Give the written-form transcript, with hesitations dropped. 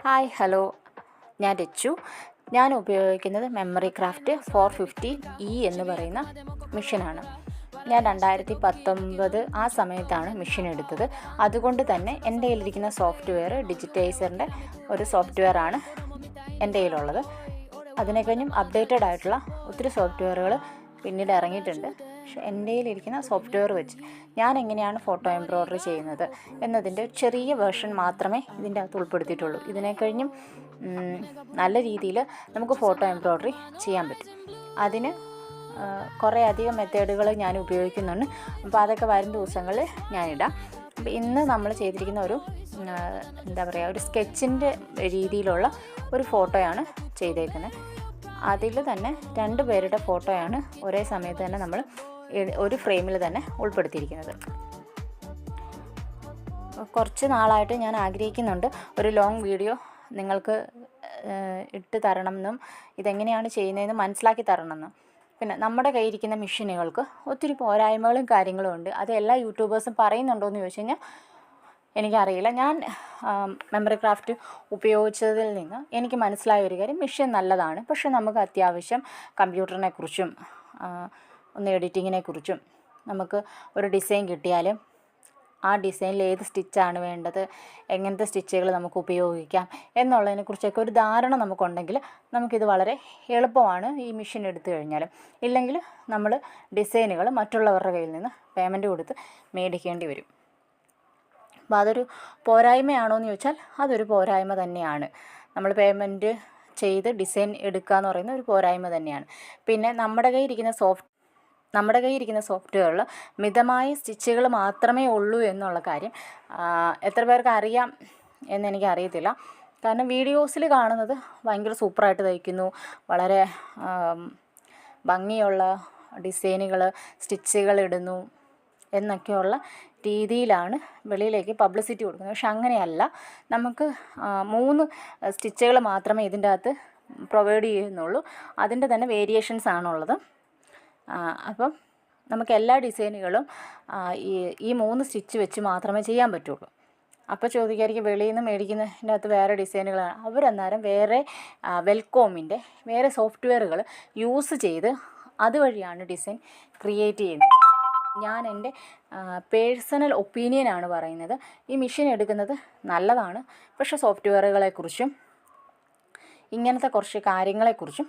Hi hello, ഞാൻ രച്ചു. ഞാൻ ഉപയോഗിക്കുന്നത് മെമ്മറി ക്രാഫ്റ്റ് 450E എന്ന് പറയുന്ന മെഷീനാണ്. ഞാൻ 2019 ആ സമയത്താണ് മെഷീൻ എടുത്തത്. അതുകൊണ്ട് തന്നെ എൻ്റെ കയ്യിലിരിക്കുന്ന സോഫ്റ്റ്വെയർ ഡിജിറ്റൈസറിൻ്റെ ഒരു സോഫ്റ്റ്വെയറാണ് എൻ്റെ കയ്യിലുള്ളത്. അതിനെക്കഴിഞ്ഞും അപ്ഡേറ്റഡ് ആയിട്ടുള്ള ഒത്തിരി സോഫ്റ്റ്വെയറുകൾ പിന്നീട് ഇറങ്ങിയിട്ടുണ്ട്. പക്ഷെ എൻ്റെ കയ്യിലിരിക്കുന്ന സോഫ്റ്റ്വെയർ വെച്ച് ഞാൻ എങ്ങനെയാണ് ഫോട്ടോ എംബ്രോയ്ഡറി ചെയ്യുന്നത് എന്നതിൻ്റെ ചെറിയ വേർഷൻ മാത്രമേ ഇതിൻ്റെ അകത്ത് ഉൾപ്പെടുത്തിയിട്ടുള്ളൂ. ഇതിനെക്കഴിഞ്ഞും നല്ല രീതിയിൽ നമുക്ക് ഫോട്ടോ എംബ്രോയ്ഡറി ചെയ്യാൻ പറ്റും. അതിന് കുറേ അധികം മെത്തേഡുകൾ ഞാൻ ഉപയോഗിക്കുന്നുണ്ട്. അപ്പോൾ അതൊക്കെ വരും ദിവസങ്ങളിൽ ഞാനിടാം. അപ്പോൾ ഇന്ന് നമ്മൾ ചെയ്തിരിക്കുന്ന ഒരു ഒരു സ്കെച്ചിൻ്റെ രീതിയിലുള്ള ഒരു ഫോട്ടോയാണ് ചെയ്തേക്കുന്നത്. അതിൽ തന്നെ 2 പേരുടെ ഫോട്ടോയാണ് ഒരേ സമയത്ത് തന്നെ നമ്മൾ ഒരു ഫ്രെയിമിൽ തന്നെ ഉൾപ്പെടുത്തിയിരിക്കുന്നത്. കുറച്ച് നാളായിട്ട് ഞാൻ ആഗ്രഹിക്കുന്നുണ്ട് ഒരു ലോങ് വീഡിയോ നിങ്ങൾക്ക് ഇട്ട് തരണമെന്നും ഇതെങ്ങനെയാണ് ചെയ്യുന്നതെന്ന് മനസ്സിലാക്കി തരണമെന്നും. പിന്നെ നമ്മുടെ കയ്യിരിക്കുന്ന മെഷീനുകൾക്ക് ഒത്തിരി പോരായ്മകളും കാര്യങ്ങളും ഉണ്ട്. അത് എല്ലാ യൂട്യൂബേഴ്സും പറയുന്നുണ്ടോ എന്ന് ചോദിച്ചു കഴിഞ്ഞാൽ എനിക്കറിയില്ല. ഞാൻ മെമ്മറി ക്രാഫ്റ്റ് ഉപയോഗിച്ചതിൽ നിന്ന് എനിക്ക് മനസ്സിലായ ഒരു കാര്യം, മെഷീൻ നല്ലതാണ്. പക്ഷെ നമുക്ക് അത്യാവശ്യം കമ്പ്യൂട്ടറിനെ കുറിച്ചും ഒന്ന് എഡിറ്റിങ്ങിനെ കുറിച്ചും നമുക്ക് ഒരു ഡിസൈൻ കിട്ടിയാലും ആ ഡിസൈനിൽ ഏത് സ്റ്റിച്ചാണ് വേണ്ടത്, എങ്ങനത്തെ സ്റ്റിച്ചുകൾ നമുക്ക് ഉപയോഗിക്കാം എന്നുള്ളതിനെക്കുറിച്ചൊക്കെ ഒരു ധാരണ നമുക്കുണ്ടെങ്കിൽ നമുക്കിത് വളരെ എളുപ്പമാണ് ഈ മെഷീൻ എടുത്തു കഴിഞ്ഞാൽ. ഇല്ലെങ്കിൽ നമ്മൾ ഡിസൈനുകൾ മറ്റുള്ളവരുടെ കയ്യിൽ നിന്ന് പേയ്മെൻറ്റ് കൊടുത്ത് മേടിക്കേണ്ടി വരും. അപ്പോൾ അതൊരു പോരായ്മയാണോ എന്ന് ചോദിച്ചാൽ അതൊരു പോരായ്മ തന്നെയാണ്. നമ്മൾ പേയ്മെൻറ്റ് ചെയ്ത് ഡിസൈൻ എടുക്കുക എന്ന് പറയുന്ന ഒരു പോരായ്മ തന്നെയാണ്. പിന്നെ നമ്മുടെ കയ്യിരിക്കുന്ന സോഫ്റ്റ്വെയറിൽ മിതമായ സ്റ്റിച്ചുകൾ മാത്രമേ ഉള്ളൂ എന്നുള്ള കാര്യം എത്ര പേർക്ക് അറിയാം എന്നെനിക്ക് അറിയത്തില്ല. കാരണം വീഡിയോസിൽ കാണുന്നത് ഭയങ്കര സൂപ്പറായിട്ട് തയ്ക്കുന്നു, വളരെ ഭംഗിയുള്ള ഡിസൈനുകൾ സ്റ്റിച്ചുകൾ ഇടുന്നു എന്നൊക്കെയുള്ള രീതിയിലാണ് വെളിയിലേക്ക് പബ്ലിസിറ്റി കൊടുക്കുന്നത്. പക്ഷെ അങ്ങനെയല്ല. നമുക്ക് 3 സ്റ്റിച്ചുകൾ മാത്രമേ ഇതിൻ്റെ അകത്ത് പ്രൊവൈഡ് ചെയ്യുന്നുള്ളൂ. അതിൻ്റെ തന്നെ വേരിയേഷൻസ് ആണുള്ളത്. അപ്പം നമുക്ക് എല്ലാ ഡിസൈനുകളും ഈ 3 സ്റ്റിച്ച് വെച്ച് മാത്രമേ ചെയ്യാൻ പറ്റുള്ളൂ. അപ്പോൾ ചോദിക്കായിരിക്കും വെളിയിൽ നിന്ന് മേടിക്കുന്നതിൻ്റെ അകത്ത് വേറെ ഡിസൈനുകളാണ്. അവരന്നേരം വേറെ വെൽക്കോമിൻ്റെ വേറെ സോഫ്റ്റ്വെയറുകൾ യൂസ് ചെയ്ത് അതുവഴിയാണ് ഡിസൈൻ ക്രിയേറ്റ് ചെയ്യുന്നത്. ഞാൻ എൻ്റെ പേഴ്സണൽ ഒപ്പീനിയനാണ് പറയുന്നത്. ഈ മെഷീൻ എടുക്കുന്നത് നല്ലതാണ്. പക്ഷേ സോഫ്റ്റ്വെയറുകളെക്കുറിച്ചും ഇങ്ങനത്തെ കുറച്ച് കാര്യങ്ങളെക്കുറിച്ചും